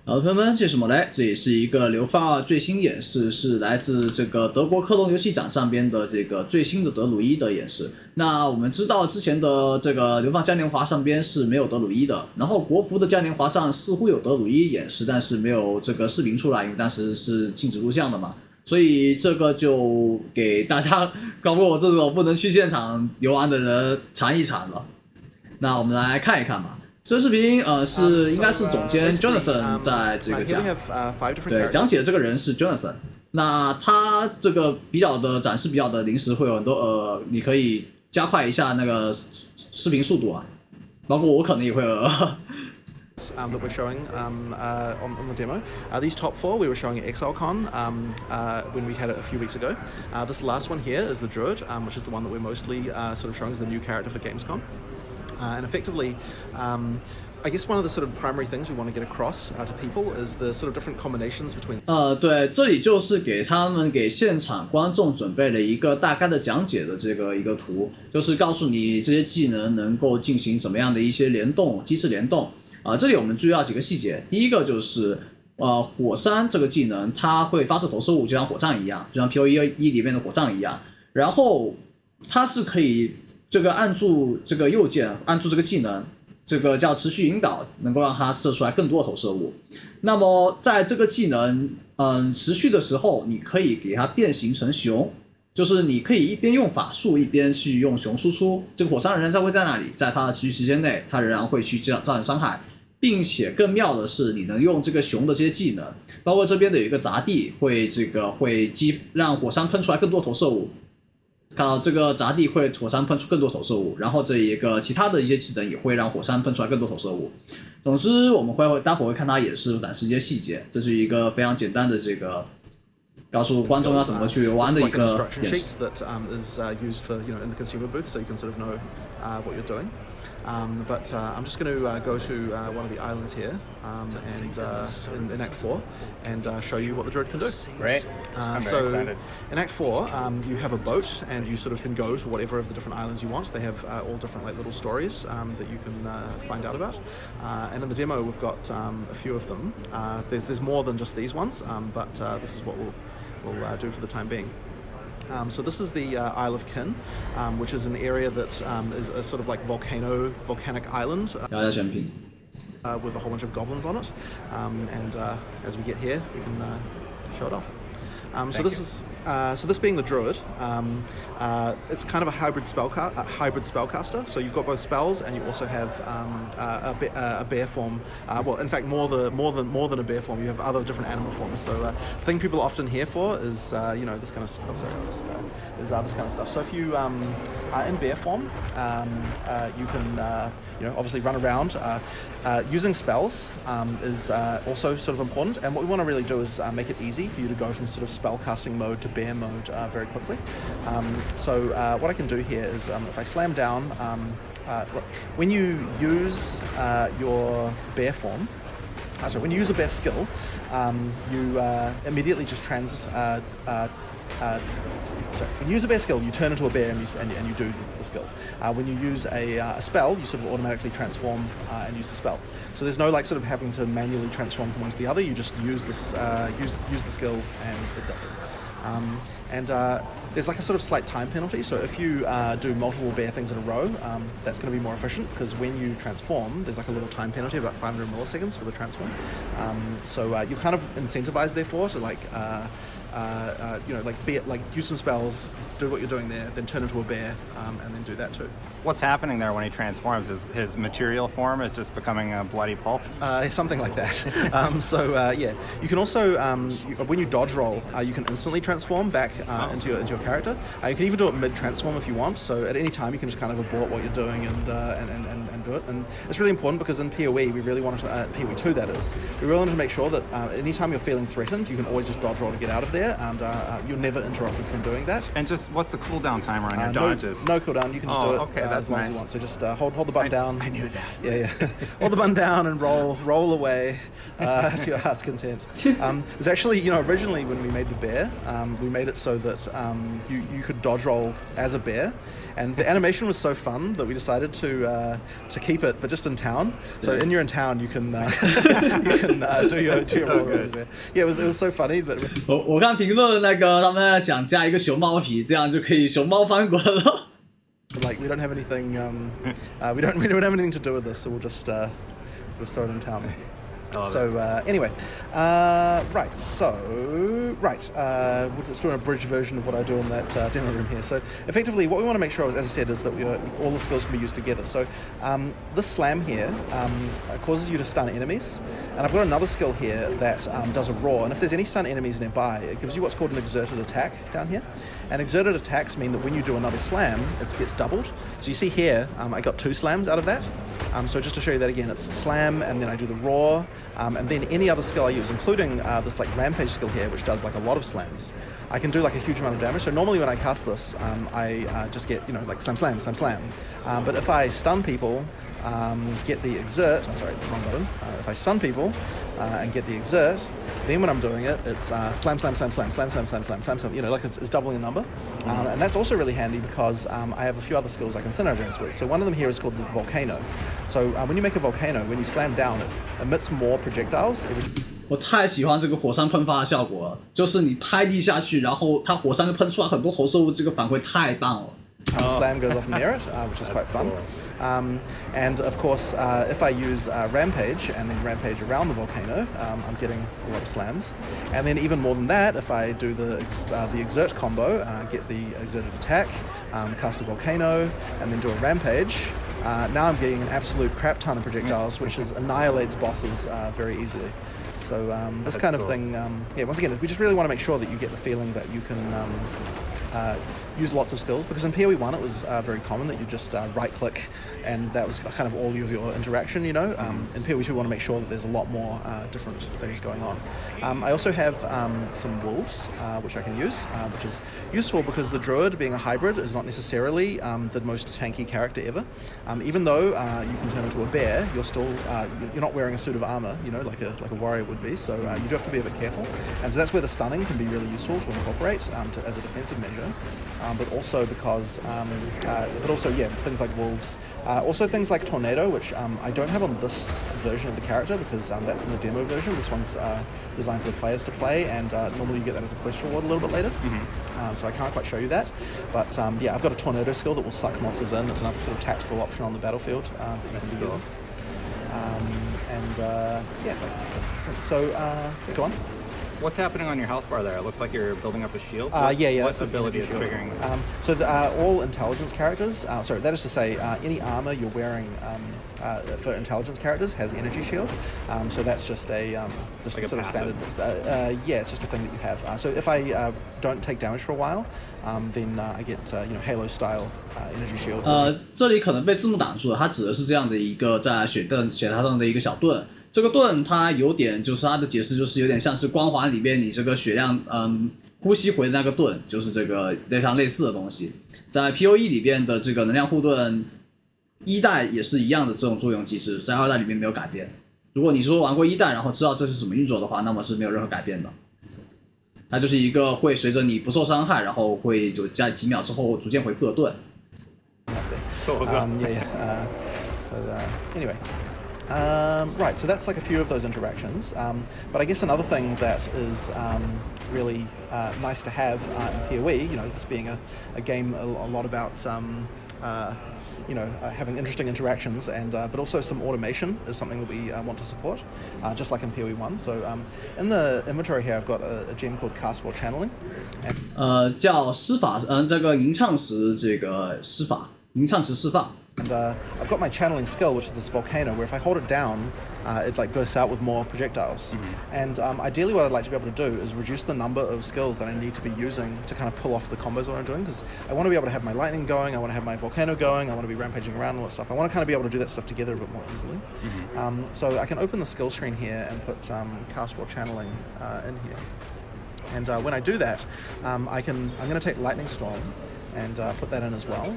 好的，朋友们，这是什么嘞？这也是一个流放2最新演示，是来自这个德国科隆游戏展上边的这个最新的德鲁伊的演示。那我们知道之前的这个流放嘉年华上边是没有德鲁伊的，然后国服的嘉年华上似乎有德鲁伊演示，但是没有这个视频出来，因为当时是禁止录像的嘛。所以这个就给大家包括我这种不能去现场游玩的人尝一尝了。那我们来看一看吧。这视频应该是总监 Jonathan 在这个讲，对，讲解这个人是 Jonathan。那他这个展示比较的临时，会有很多你可以加快一下那个视频速度啊，包括我可能也会that we're showing on the demo. These top 4 we were showing at ExileCon when we had it a few weeks ago. This last one here is the Druid, which is the one that we're mostly sort of showing as the new character for Gamescom. And effectively, I guess one of the sort of primary things we want to get across to people is the sort of different combinations between. 对，这里就是给现场观众准备了一个大概的讲解的这个一个图，就是告诉你这些技能能够进行什么样的一些联动、机制联动。这里我们注意到几个细节，第一个就是火山这个技能它会发射投射物，就像火杖一样，就像 PoE1 里面的火杖一样，然后它是可以。这个按住这个右键，按住这个技能，这个叫持续引导，能够让它射出来更多的投射物。那么在这个技能持续的时候，你可以给它变形成熊，就是你可以一边用法术一边去用熊输出。这个火山仍然会在那里，在它的持续时间内，它仍然会去造成伤害，并且更妙的是，你能用这个熊的这些技能，包括这边的有一个砸地，会让火山喷出来更多投射物。看到这个砸地会火山喷出更多投射物，然后这一个其他的一些技能也会让火山喷出来更多投射物。总之，我们待会会看它演示展示一些细节，这是一个非常简单的这个告诉观众要怎么去玩的一个演示。But I'm just going to go to one of the islands here and in Act 4 and show you what the Druid can do. Great. So excited. In Act 4, you have a boat and you sort of can go to whatever of the different islands you want. They have all different like little stories that you can find out about. And in the demo, we've got a few of them. There's more than just these ones, but this is what we'll do for the time being. So this is the Isle of Kin, which is an area that is a sort of like volcanic island with a whole bunch of goblins on it. And as we get here, we can show it off. So this being the Druid, it's kind of a hybrid spellcaster. So you've got both spells, and you also have a bear form. Well, in fact, more than a bear form. You have other different animal forms. So the thing people often hear for is this kind of stuff. Is this kind of stuff. So if you are in bear form, you can obviously run around. Using spells is also sort of important, and what we want to really do is make it easy for you to go from sort of spellcasting mode to bear mode very quickly. So what I can do here is if I slam down, when you use your bear form, when you use a bear skill, you immediately just when you use a bear skill, you turn into a bear and you do the skill. When you use a spell, you sort of automatically transform and use the spell. So there's no like sort of having to manually transform from one to the other. You just use this use the skill and it does it. There's like a sort of slight time penalty. So if you do multiple bear things in a row, that's going to be more efficient because when you transform, there's like a little time penalty, about 500 milliseconds for the transform. So you're kind of incentivized therefore to like. Use some spells, do what you're doing there, then turn into a bear, and then do that too. What's happening there when he transforms? His material form is just becoming a bloody pulp? Something like that. Yeah, you can also, when you dodge roll, you can instantly transform back into your character. You can even do it mid-transform if you want, so at any time you can just kind of abort what you're doing and do it. And it's really important because in PoE, we really wanted to, PoE 2 that is, we really wanted to make sure that anytime you're feeling threatened, you can always just dodge roll to get out of there. And you're never interrupted from doing that. And just what's the cooldown timer on your dodges? No cooldown. You can just do it as long as you want. So just hold the button down. I knew that. Yeah. Hold the button down and roll away to your heart's content. It's actually, originally when we made the bear, we made it so that you could dodge roll as a bear, and the animation was so fun that we decided to to keep it, but just in town. So in you're in town, you can you can do your roll there. Yeah, it was so funny. But 我看评论那个他们想加一个熊猫皮，这样就可以熊猫翻滚了。Like we don't have anything, we don't have anything to do with this, so we'll just throw it in town. So anyway, right. Let's do an abridged version of what I do in that demo room here. So effectively, what we want to make sure, as I said, is that all the skills can be used together. So this slam here causes you to stun enemies, and I've got another skill here that does a roar. And if there's any stun enemies nearby, it gives you what's called an exerted attack down here. And exerted attacks mean that when you do another slam, it gets doubled. So you see here, I got 2 slams out of that. So just to show you that again, it's slam, and then I do the roar, and then any other skill I use, including this like rampage skill here, which does like a lot of slams. I can do like a huge amount of damage. So normally when I cast this, I just get, you know, like slam, slam, slam, slam. But if I stun people, get the exert, oh, sorry, wrong button. If I stun people and get the exert, then when I'm doing it, it's slam, slam, slam, slam, slam, slam, slam, slam, slam, slam, you know, like it's doubling a number. And that's also really handy because I have a few other skills I can synergize with. So one of them here is called the volcano. So when you make a volcano, when you slam down, it emits more projectiles. 我太喜欢这个火山喷发的效果了，就是你拍地下去，然后它火山就喷出来很多投射物，这个反馈太棒了。Slam goes off near it, which is quite fun. And of course, if I use Rampage and then Rampage around the volcano, I'm getting a lot of slams. And then even more than that, if I do the Exert combo, get the Exerted attack, cast a volcano, and then do a Rampage, now I'm getting an absolute crap ton of projectiles, which annihilates bosses very easily. So this kind of thing, yeah, once again, we just really want to make sure that you get the feeling that you can use lots of skills, because in PoE 1 it was very common that you just right-click and that was kind of all of your interaction, you know. In PoE 2 we want to make sure that there's a lot more different things going on. I also have some wolves, which I can use, which is useful because the druid, being a hybrid, is not necessarily the most tanky character ever. Even though you can turn into a bear, you're still you're not wearing a suit of armor, you know, like a warrior would be. So you do have to be a bit careful, and so that's where the stunning can be really useful to incorporate as a defensive measure. But also because, yeah, things like wolves. Also things like tornado, which I don't have on this version of the character because that's in the demo version. This one's designed for the players to play, and normally you get that as a quest reward a little bit later. So I can't quite show you that. But yeah, I've got a tornado skill that will suck monsters in. It's another sort of tactical option on the battlefield that you can be using. Yeah, so go on. What's happening on your health bar there? It looks like you're building up a shield. Yeah. What ability is triggering? So all intelligence characters, sorry, that is to say, any armor you're wearing for intelligence characters has energy shield. So that's just a like sort of passive. standard. Yeah, it's just a thing that you have. So if I don't take damage for a while, then I get you know, Halo style energy shield. 这里可能被字幕挡住了，它指的是这样的一个在雪台上的一个小盾。这个盾它有点，就是它的解释就是有点像是光环里面你这个血量呼吸回的那个盾，就是这个非常类似的东西。在 PoE 里边的这个能量护盾1代也是一样的这种作用机制，在2代里面没有改变。如果你说玩过1代，然后知道这是怎么运作的话，那么是没有任何改变的。它就是一个会随着你不受伤害，然后会就在几秒之后逐渐恢复的盾。Anyway. Right, so that's like a few of those interactions. But I guess another thing that is really nice to have in PoE, you know, this being a game a lot about, you know, having interesting interactions, and but also some automation is something that we want to support, just like in PoE 1. So in the inventory here, I've got a gem called Cast While Channeling. 叫施法，这个吟唱时这个施法，吟唱时释放。 And I've got my channeling skill, which is this volcano, where if I hold it down, it like bursts out with more projectiles. And ideally what I'd like to be able to do is reduce the number of skills that I need to be using to kind of pull off the combos that I'm doing, because I want to be able to have my lightning going, I want to have my volcano going, I want to be rampaging around and all that stuff. I want to kind of be able to do that stuff together a bit more easily. So I can open the skill screen here and put Cast While Channeling in here. And when I do that, I'm going to take Lightning Storm and put that in as well.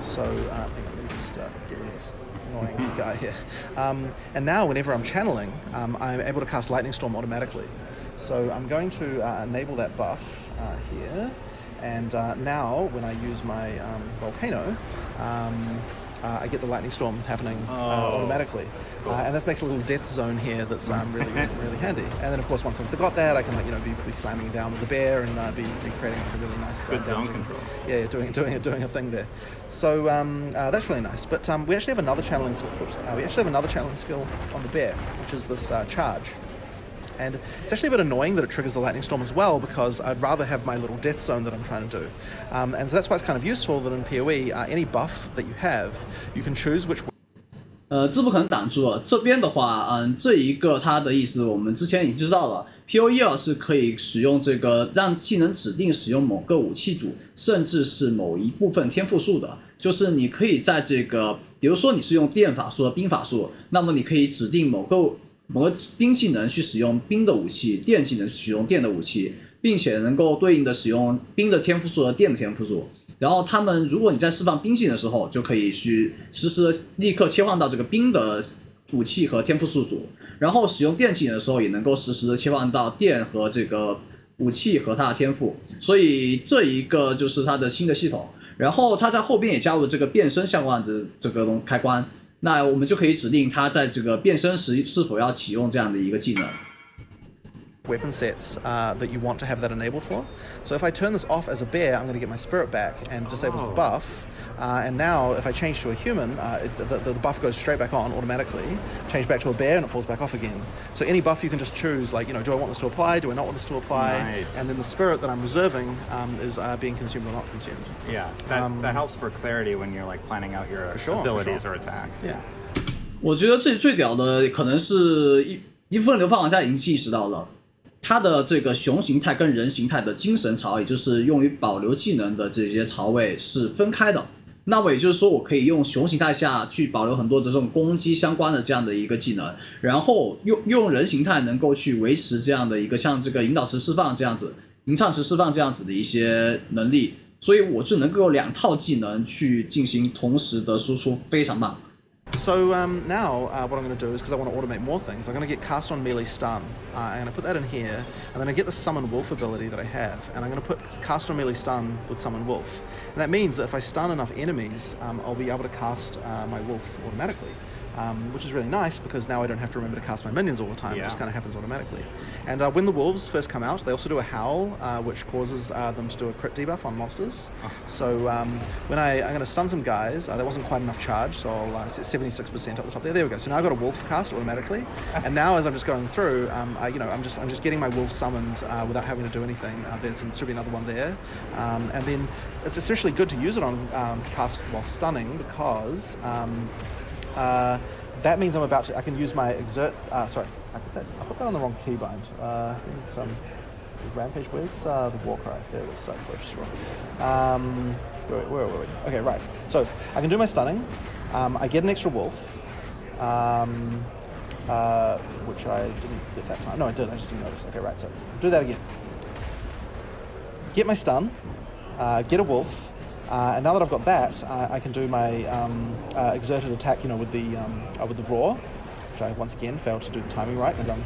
So hang on, let me just get rid of this annoying guy here. And now whenever I'm channeling, I'm able to cast Lightning Storm automatically. So I'm going to enable that buff here. And now when I use my Volcano, I get the lightning storm happening automatically. And that makes a little death zone here that's really handy. And then of course once I've got that, I can be slamming down with the bear and be creating a really nice good zone control. Yeah, doing a thing there. So that's really nice. But we actually have another channeling skill. On the bear, which is this charge. And it's actually a bit annoying that it triggers the lightning storm as well, because I'd rather have my little death zone that I'm trying to do. And so that's why it's kind of useful that in PoE, any buff that you have, you can choose which. 字不可能挡住了。这边的话，这一个它的意思我们之前已经知道了。PoE 是可以使用这个让技能指定使用某个武器组，甚至是某一部分天赋数的。就是你可以在这个，比如说你是用电法术和兵法术，那么你可以指定某个兵技能去使用兵的武器，电技能使用电的武器，并且能够对应的使用兵的天赋数和电的天赋数。然后他们，如果你在释放兵技能的时候，就可以去实时的立刻切换到这个兵的武器和天赋数组，然后使用电技能的时候，也能够实时的切换到电和这个武器和它的天赋。所以这一个就是它的新的系统。然后它在后边也加入这个变身相关的这个开关，那我们就可以指定它在这个变身时是否要启用这样的一个技能。Weapon sets that you want to have that enabled for. So if I turn this off as a bear, I'm going to get my spirit back and disables the buff. And now if I change to a human, the buff goes straight back on automatically. Change back to a bear and it falls back off again. So any buff you can just choose, like, do I want this to apply? Do I not want this to apply? Nice. And then the spirit that I'm reserving is being consumed or not consumed. Yeah, that helps for clarity when you're like planning out your abilities or attacks. Yeah. 我觉得这里最屌的可能是一部分流放玩家已经意识到了。它的这个熊形态跟人形态的精神槽，也就是用于保留技能的这些槽位是分开的。那么也就是说，我可以用熊形态下去保留很多的这种攻击相关的这样的一个技能，然后用人形态能够去维持这样的一个像这个引导池释放这样子、吟唱池释放这样子的一些能力。所以我就能够有2套技能去进行同时的输出，非常棒。So now what I'm going to do is, because I want to automate more things, I'm going to get cast on melee stun. I'm going to put that in here, and then I get the summon wolf ability that I have, and I'm going to put cast on melee stun with summon wolf. And that means that if I stun enough enemies, I'll be able to cast my wolf automatically. Which is really nice because now I don't have to remember to cast my minions all the time. It just kind of happens automatically. And when the wolves first come out, they also do a howl, which causes them to do a crit debuff on monsters. So when I'm going to stun some guys, that wasn't quite enough charge, so I'll set 76% up the top there. There we go. So now I've got a wolf cast automatically. And now as I'm just going through, I'm just getting my wolf summoned without having to do anything. There should be another one there. And then it's especially good to use it on cast while stunning because that means I can use my exert. Sorry, I put that on the wrong keybind. Rampage. Where's the war cry? There it is. Sorry, where were we? Okay, right. So I can do my stunning. I get an extra wolf, which I didn't get that time. No, I did. I just didn't notice. Okay, right. So do that again. Get my stun. Get a wolf. And now that I've got that, I can do my exerted attack, with the roar, which I once again failed to do the timing right because I'm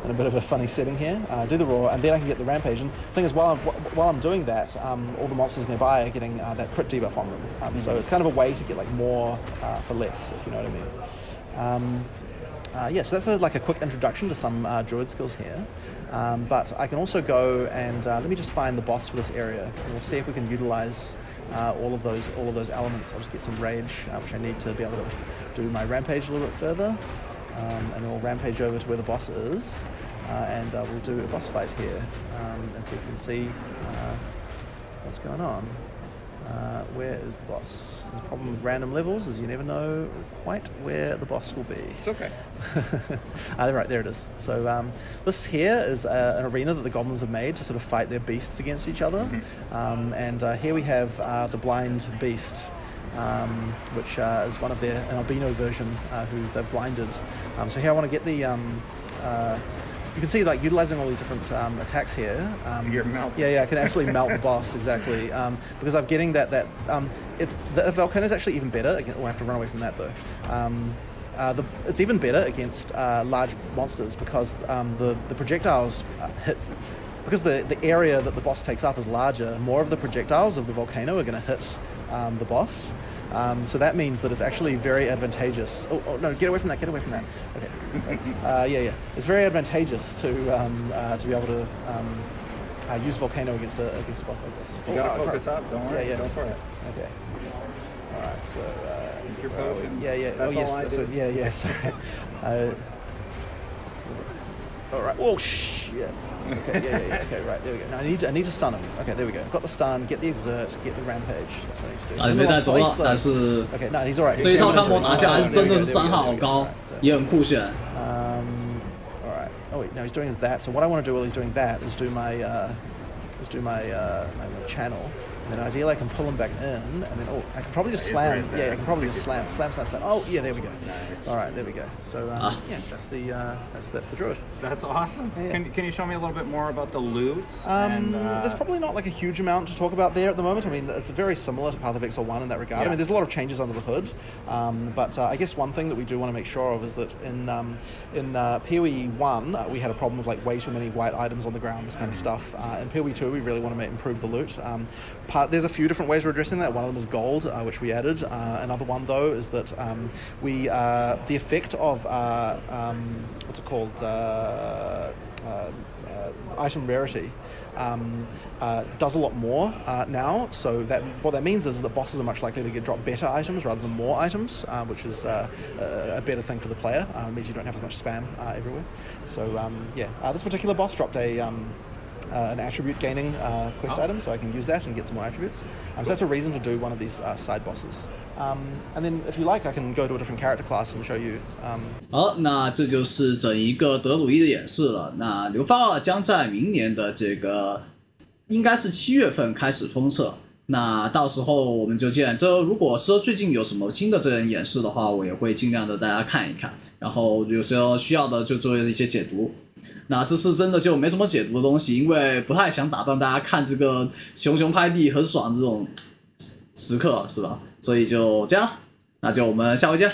in a bit of a funny setting here. Do the roar, and then I can get the rampage. And the thing is, while I'm doing that, all the monsters nearby are getting that crit debuff on them. So it's kind of a way to get like more for less, if you know what I mean. So that's like a quick introduction to some druid skills here. But I can also go and let me just find the boss for this area, and we'll see if we can utilize all of those elements. I'll just get some rage, which I need to be able to do my rampage a little bit further, and then we'll rampage over to where the boss is, and we'll do a boss fight here, and so you can see what's going on. Where is the boss? The problem with random levels is you never know quite where the boss will be. It's okay. Right, there it is. So this here is an arena that the goblins have made to sort of fight their beasts against each other. And here we have the blind beast, which is an albino version who they've blinded. So here I want to get the... you can see, like, utilizing all these different attacks here. You're melting. Yeah, I can actually melt the boss, exactly. Because I'm getting the volcano is actually even better. I have to run away from that, though. It's even better against large monsters because the projectiles hit... Because the area that the boss takes up is larger, more of the projectiles of the volcano are going to hit the boss. So that means that it's actually very advantageous. Oh no, get away from that. Get away from that. Okay. Yeah. It's very advantageous to be able to use volcano against a boss like this. You gotta focus up. Don't worry. Yeah. Go for it. Okay. All right. So. Use your potion. Yeah. That's yes. all I That's do. what, yeah. Sorry. All right. Oh shit. Okay. Yeah. Okay. Right. There we go. Now I need to stun him. Okay. There we go. Got the stun. Get the exert. Get the rampage. That's what I need to do. 啊，没带走了，但是 Okay. No, he's alright. 这一套 combo 拿下来是真的是伤害好高，也很酷炫。 Alright. Oh wait, no, he's doing is that. So what I want to do while he's doing that is do my my channel. And then ideally I can pull him back in, and then I can probably just slam. Yeah, I can probably just slam. Oh yeah, there we go. Nice. All right, there we go. So yeah, that's the druid. That's awesome. Yeah. Can you show me a little bit more about the loot? There's probably not like a huge amount to talk about there at the moment. I mean, it's very similar to Path of Exile 1 in that regard. Yeah. I mean, there's a lot of changes under the hood, but I guess one thing that we do want to make sure of is that in PoE 1 we had a problem with like way too many white items on the ground, this kind of stuff. In PoE 2 we really want to improve the loot. There's a few different ways we're addressing that. One of them is gold, which we added. Another one though is that the effect of what's it called? Item rarity does a lot more now. So what that means is that bosses are much likely to drop better items rather than more items, which is a better thing for the player. It means you don't have as much spam everywhere. So this particular boss dropped an attribute gaining quest item, so I can use that and get some more attributes. So that's a reason to do one of these side bosses. And then if you like, I can go to a different character class and show you. 好，那这就是整一个德鲁伊的演示了。那流放2将在明年的这个应该是7月份开始封测。那到时候我们就见。这如果说最近有什么新的这人演示的话，我也会尽量的大家看一看。然后有时候需要的就做一些解读。那这次真的就没什么解读的东西，因为不太想打断大家看这个熊熊拍地很爽的这种时刻，是吧？所以就这样，那就我们下回见。